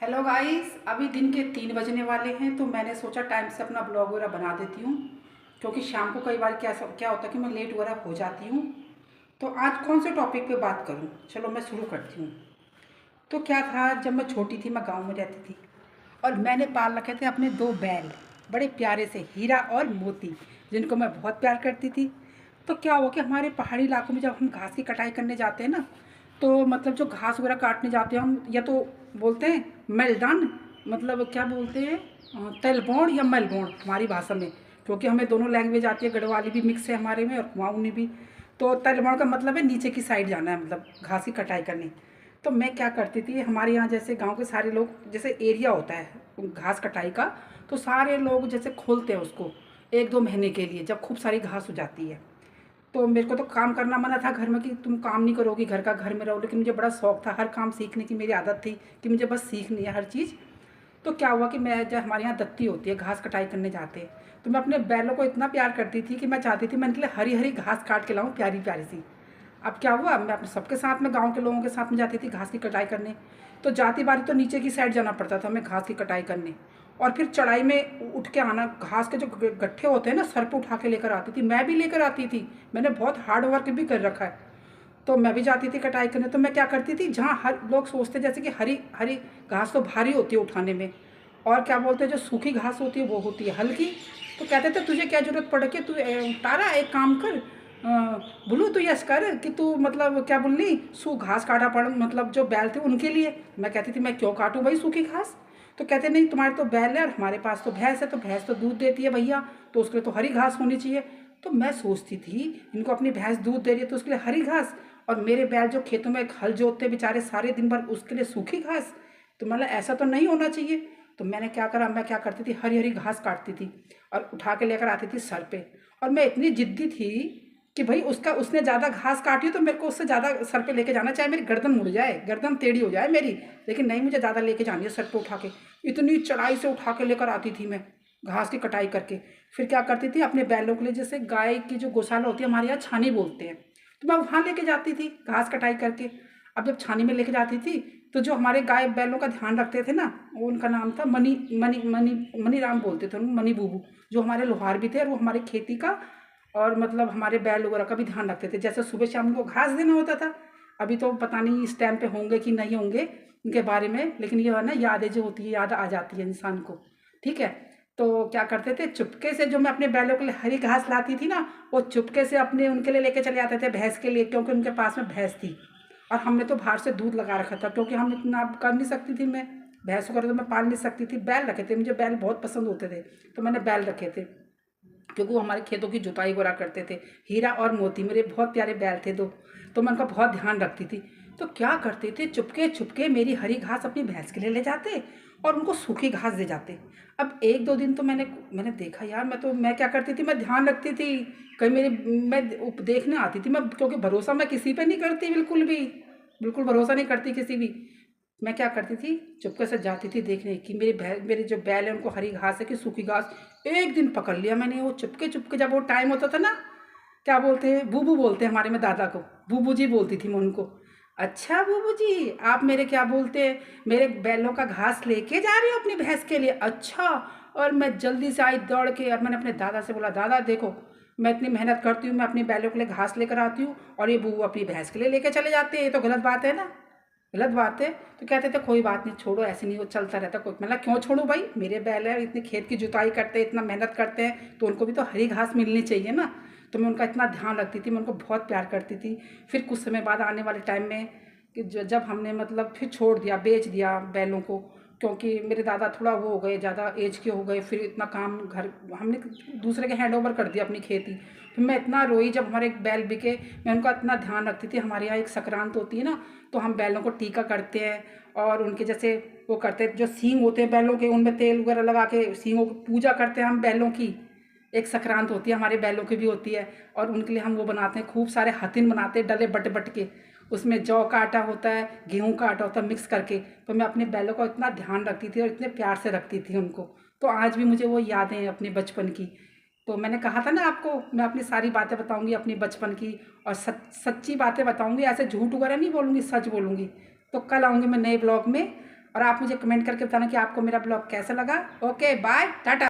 Hello guys, अभी दिन के 3 बजने वाले हैं तो मैंने सोचा टाइम से अपना ब्लॉग वगैरह बना देती हूँ। क्योंकि शाम को कई बार क्या होता है कि मैं लेट वगैरह हो जाती हूँ। तो आज कौन से टॉपिक पे बात करूँ, चलो मैं शुरू करती हूँ। तो क्या था, जब मैं छोटी थी मैं गांव में रहती थी और मैंने पाल रखे थे अपने 2 बैल, बड़े प्यारे से हीरा और मोती, जिनको मैं बहुत प्यार करती थी। तो क्या हुआ कि हमारे पहाड़ी इलाकों में जब हम घास की कटाई करने जाते हैं ना, तो मतलब जो घास वगैरह काटने जाते हैं हम, या तो बोलते हैं मैलदान, मतलब क्या बोलते हैं, तलबौड़ या मलबौड़ हमारी भाषा में। क्योंकि हमें दोनों लैंग्वेज आती है, गढ़वाली भी मिक्स है हमारे में और कुमाऊनी भी। तो तलबौड़ का मतलब है नीचे की साइड जाना है, मतलब घास की कटाई करने। तो मैं क्या करती थी, हमारे यहाँ जैसे गांव के सारे लोग, जैसे एरिया होता है घास कटाई का, तो सारे लोग जैसे खोलते हैं उसको 1-2 महीने के लिए, जब खूब सारी घास हो जाती है। तो मेरे को तो काम करना मना था घर में कि तुम काम नहीं करोगी, घर का घर में रहो, लेकिन मुझे बड़ा शौक था हर काम सीखने की, मेरी आदत थी कि मुझे बस सीखनी है हर चीज़। तो क्या हुआ कि मैं, जब हमारे यहाँ दत्ती होती है, घास कटाई करने जाते हैं, तो मैं अपने बैलों को इतना प्यार करती थी कि मैं चाहती थी मैं इनके लिए हरी हरी घास काट के लाऊं, प्यारी प्यारी सी। अब क्या हुआ, मैं अपने सबके साथ में, गांव के लोगों के साथ में जाती थी घास की कटाई करने। तो जाती बारी तो नीचे की साइड जाना पड़ता था मैं घास की कटाई करने, और फिर चढ़ाई में उठ के आना, घास के जो गट्ठे होते हैं ना, सर पे उठा के लेकर आती थी, मैं भी लेकर आती थी। मैंने बहुत हार्ड वर्क भी कर रखा है। तो मैं भी जाती थी कटाई करने, तो मैं क्या करती थी, जहाँ हर लोग सोचते जैसे कि हरी हरी घास तो भारी होती है उठाने में, और क्या बोलते हैं जो सूखी घास होती है वो होती है हल्की। तो कहते थे तुझे क्या ज़रूरत पड़ के, तू तारा एक काम कर, बोलू तू यस कर कि तू, मतलब क्या बोलनी, सू घास काटा पड़, मतलब जो बैल थे उनके लिए। मैं कहती थी मैं क्यों काटूँ भाई सूखी घास। तो कहते नहीं, तुम्हारे तो बैल है और हमारे पास तो भैंस है, तो भैंस तो दूध देती है भैया, तो उसके लिए तो हरी घास होनी चाहिए। तो मैं सोचती थी, इनको अपनी भैंस दूध दे रही है तो उसके लिए हरी घास, और मेरे बैल जो खेतों में हल जोतते बेचारे सारे दिन भर, उसके लिए सूखी घास। तो मतलब ऐसा तो नहीं होना चाहिए। तो मैंने क्या करा, मैं क्या करती थी, हरी हरी घास काटती थी और उठा के लेकर आती थी सर पे। और मैं इतनी जिद्दी थी कि भाई उसका, उसने ज़्यादा घास काटी हो तो मेरे को उससे ज़्यादा सर पे लेके जाना, चाहे मेरी गर्दन मुड़ जाए, गर्दन टेढ़ी हो जाए मेरी, लेकिन नहीं, मुझे ज़्यादा लेके जानी है सर पे उठा के। इतनी चढ़ाई से उठा के लेकर आती थी मैं घास की कटाई करके। फिर क्या करती थी, अपने बैलों के लिए, जैसे गाय की जो गौशाला होती है हमारे यहाँ छानी बोलते हैं, तो मैं वहाँ लेके जाती थी घास कटाई करके। अब जब छानी में लेके जाती थी, तो जो हमारे गाय बैलों का ध्यान रखते थे ना, वो उनका नाम था money money money money Ram बोलते थे उनको, मनी बूबू, जो हमारे लोहार भी थे और वो हमारे खेती का और मतलब हमारे बैल वगैरह का भी ध्यान रखते थे। जैसे सुबह शाम उनको घास देना होता था। अभी तो पता नहीं इस टाइम पे होंगे कि नहीं होंगे उनके बारे में, लेकिन ये है ना, यादें जो होती है, याद आ जाती है इंसान को। ठीक है। तो क्या करते थे, चुपके से जो मैं अपने बैलों के लिए हरी घास लाती थी ना, वो चुपके से अपने उनके लिए लेके चले आते थे, भैंस के लिए, क्योंकि उनके पास में भैंस थी। और हमने तो बाहर से दूध लगा रखा था, क्योंकि हम इतना कर नहीं सकती थी, मैं भैंसों का तो मैं पाल नहीं सकती थी। बैल रखे थे, मुझे बैल बहुत पसंद होते थे, तो मैंने बैल रखे थे, क्योंकि वो हमारे खेतों की जुताई वगैरह करते थे। हीरा और मोती मेरे बहुत प्यारे बैल थे दो, तो मैं उनका बहुत ध्यान रखती थी। तो क्या करते थे, चुपके चुपके मेरी हरी घास अपनी भैंस के लिए ले जाते और उनको सूखी घास दे जाते। अब 1-2 दिन तो मैंने मैंने देखा यार, मैं क्या करती थी, मैं ध्यान रखती थी, कहीं मेरी, मैं देखने आती थी मैं, क्योंकि भरोसा मैं किसी पे नहीं करती, बिल्कुल भी, बिल्कुल भरोसा नहीं करती किसी भी। मैं क्या करती थी, चुपके से जाती थी देखने कि मेरे जो बैल है उनको हरी घास है कि सूखी घास। एक दिन पकड़ लिया मैंने, वो चुपके चुपके, जब वो टाइम होता था ना, क्या बोलते हैं, बूबू बोलते हैं हमारे में दादा को, बूबू जी बोलती थी मैं उनको। अच्छा बूबू जी, आप मेरे क्या बोलते हैं, मेरे बैलों का घास लेके जा रहे हो अपनी भैंस के लिए, अच्छा। और मैं जल्दी से आई दौड़ के, और मैंने अपने दादा से बोला, दादा देखो, मैं इतनी मेहनत करती हूँ, मैं अपनी बैलों के लिए घास लेकर आती हूँ और ये बूबू अपनी भैंस के लिए लेके चले जाते हैं, ये तो गलत बात है ना, गलत बात है। तो कहते थे कोई बात नहीं, छोड़ो, ऐसे नहीं, वो चलता रहता कोई, मतलब क्यों छोड़ूं भाई, मेरे बैल है, इतने खेत की जुताई करते हैं, इतना मेहनत करते हैं, तो उनको भी तो हरी घास मिलनी चाहिए ना। तो मैं उनका इतना ध्यान रखती थी, मैं उनको बहुत प्यार करती थी। फिर कुछ समय बाद आने वाले टाइम में, कि जब हमने मतलब फिर छोड़ दिया, बेच दिया बैलों को, क्योंकि मेरे दादा थोड़ा वो हो गए, ज़्यादा एज के हो गए, फिर इतना काम घर हमने दूसरे के हैंड ओवर कर दिया अपनी खेती। फिर मैं इतना रोई जब हमारे एक बैल बिके। मैं उनका इतना ध्यान रखती थी, हमारे यहाँ एक संक्रांत होती है ना, तो हम बैलों को टीका करते हैं, और उनके जैसे वो करते हैं, जो सींग होते हैं बैलों के, उनमें तेल वगैरह लगा के सींगों की पूजा करते हैं हम बैलों की। एक संक्रांत होती है हमारे बैलों की भी होती है, और उनके लिए हम वो बनाते हैं, खूब सारे हथिन बनाते हैं, डले बट बट के, उसमें जौ का आटा होता है, गेहूं का आटा होता है, मिक्स करके। तो मैं अपने बैलों का इतना ध्यान रखती थी और इतने प्यार से रखती थी उनको। तो आज भी मुझे वो यादें हैं अपने बचपन की। तो मैंने कहा था ना आपको, मैं अपनी सारी बातें बताऊंगी अपनी बचपन की, और सच्ची बातें बताऊंगी, ऐसे झूठ वगैरह नहीं बोलूँगी, सच बोलूँगी। तो कल आऊँगी मैं नए ब्लॉग में, और आप मुझे कमेंट करके बताना कि आपको मेरा ब्लॉग कैसा लगा। Okay bye, Tata.